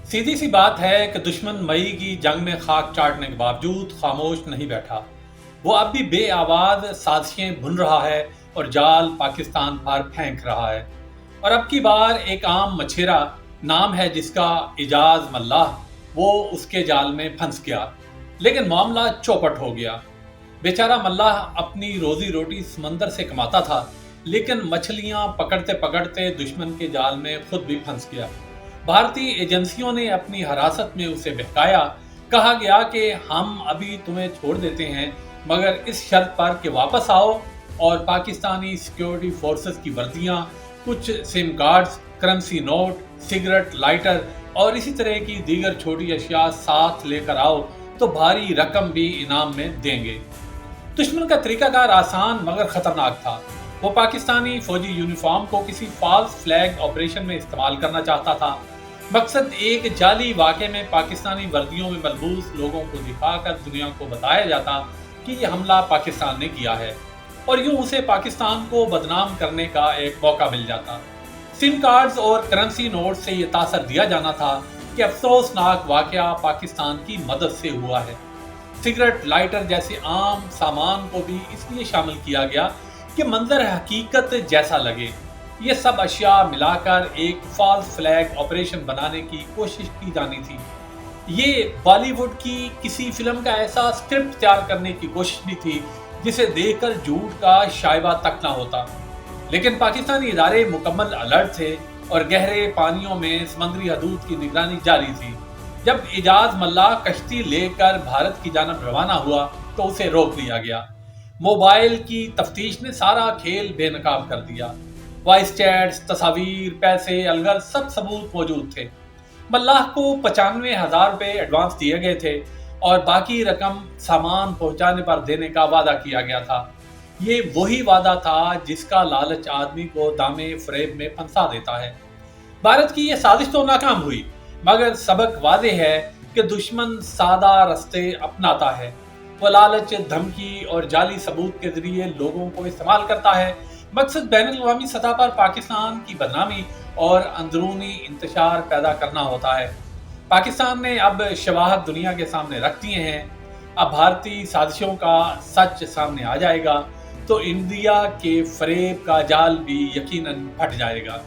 सीधी सी बात है कि दुश्मन मई की जंग में खाक चाटने के बावजूद खामोश नहीं बैठा। वो अब भी बेआवाज साजिशें बुन रहा है और जाल पाकिस्तान पर फेंक रहा है। और अब की बार एक आम मछेरा, नाम है जिसका इजाज मल्लाह, वो उसके जाल में फंस गया। लेकिन मामला चौपट हो गया। बेचारा मल्लाह अपनी रोजी रोटी समंदर से कमाता था, लेकिन मछलियां पकड़ते पकड़ते दुश्मन के जाल में खुद भी फंस गया। भारतीय एजेंसियों ने अपनी हिरासत में उसे बहकाया। कहा गया कि हम अभी तुम्हें छोड़ देते हैं, मगर इस शर्त पर कि वापस आओ और पाकिस्तानी सिक्योरिटी फोर्सेस की वर्दियां, कुछ SIM cards, currency note, cigarette, lighter और इसी तरह की दीगर छोटी अशिया साथ लेकर आओ तो भारी रकम भी इनाम में देंगे। दुश्मन का तरीकाकार आसान मगर खतरनाक था। वो पाकिस्तानी फौजी यूनिफॉर्म को किसी फॉल्स फ्लैग ऑपरेशन में इस्तेमाल करना चाहता था। मकसद एक जाली वाक़े में पाकिस्तानी वर्दियों में मलबूस लोगों को दिखाकर दुनिया को बताया जाता कि यह हमला पाकिस्तान ने किया है, और यूं उसे पाकिस्तान को बदनाम करने का एक मौका मिल जाता। सिम कार्ड्स और करेंसी नोट से ये तासर दिया जाना था कि अफसोसनाक वाक़या पाकिस्तान की मदद से हुआ है। सिगरेट, लाइटर जैसे आम सामान को भी इसलिए शामिल किया गया कि मंजर हकीकत जैसा लगे। ये सब अशिया मिलाकर एक फॉल्स फ्लैग ऑपरेशन बनाने की कोशिश की जानी थी। ये बॉलीवुड की किसी फिल्म का ऐसा स्क्रिप्ट तैयार करने की कोशिश भी थी जिसे देखकर झूठ का शायबा तक ना होता। लेकिन पाकिस्तानी इदारे मुकम्मल अलर्ट थे और गहरे पानियों में समंदरी हदूद की निगरानी जारी थी। जब इजाज मल्लाह कश्ती लेकर भारत की जानब रवाना हुआ तो उसे रोक लिया गया। मोबाइल की तफ्तीश ने सारा खेल बेनकाब कर दिया। वॉइस चैट्स, तस्वीर, पैसे, अलगर सब सबूत मौजूद थे। मल्लाह को 95,000 रुपये एडवांस दिए गए थे और बाकी रकम सामान पहुंचाने पर देने का वादा किया गया था। ये वही वादा था जिसका लालच आदमी को दामे फरेब में फंसा देता है। भारत की यह साजिश तो नाकाम हुई, मगर सबक वादे है कि दुश्मन सादा रास्ते अपनाता है। वो लालच, धमकी और जाली सबूत के जरिए लोगों को इस्तेमाल करता है। मकसद बैनुल-अक़वामी सतह पर पाकिस्तान की बदनामी और अंदरूनी इंतशार पैदा करना होता है। पाकिस्तान ने अब शवाहद दुनिया के सामने रख दिए हैं। अब भारतीय साजिशों का सच सामने आ जाएगा तो इंडिया के फरेब का जाल भी यकीनन फट जाएगा।